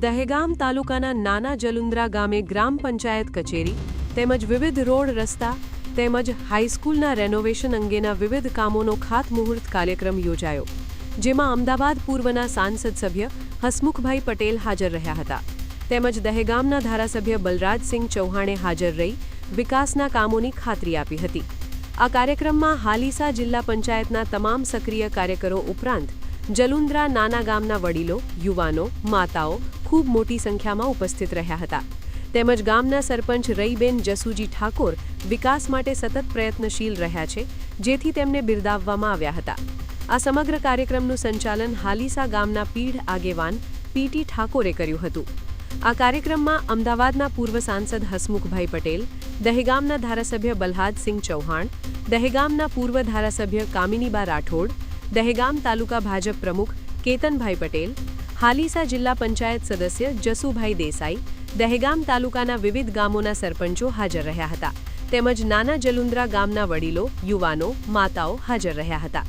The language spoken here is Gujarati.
દહેગામ તાલુકાના નાના જલુંદ્રા ગામે ગ્રામ પંચાયત કચેરી તેમજ વિવિધ રોડ રસ્તા તેમજ હાઈસ્કૂલના રેનોવેશન અંગેના વિવિધ કામોનો ખાતમુહૂર્ત કાર્યક્રમ યોજાયો, જેમાં અમદાવાદ પૂર્વના સાંસદ સભ્ય હસમુખભાઈ પટેલ હાજર રહ્યા હતા તેમજ દહેગામના ધારાસભ્ય બલરાજસિંહ ચૌહાણે હાજર રહી વિકાસના કામોની ખાતરી આપી હતી। આ કાર્યક્રમમાં હાલીસા જિલ્લા પંચાયતના તમામ સક્રિય કાર્યકરો ઉપરાંત જલુંદ્રા નાના ગામના વડીલો, યુવાનો, માતાઓ ખૂબ મોટી સંખ્યામાં ઉપસ્થિત રહ્યા હતા તેમજ ગામના સરપંચ રઈબેન જસુજી ઠાકોર વિકાસ માટે સતત પ્રયત્નશીલ રહ્યા છે, જેથી તેમને બિરદાવવામાં આવ્યા હતા। આ સમગ્ર કાર્યક્રમનું સંચાલન હાલીસા ગામના પીઢ આગેવાન પીટી ઠાકોરે કર્યું હતું। આ કાર્યક્રમમાં અમદાવાદના પૂર્વ સાંસદ હસમુખભાઈ પટેલ, દહેગામના ધારાસભ્ય બલહાદસિંહ ચૌહાણ, દહેગામના પૂર્વ ધારાસભ્ય કામિનીબા રાઠોડ, દહેગામ તાલુકા ભાજપ પ્રમુખ કેતનભાઈ પટેલ, હાલીસા જિલ્લા પંચાયત સદસ્ય જસુભાઈ દેસાઈ, દહેગામ તાલુકાના વિવિધ ગામોના સરપંચો હાજર રહ્યા હતા તેમજ નાના જલુંદ્રા ગામના વડીલો, યુવાનો, માતાઓ હાજર રહ્યા હતા।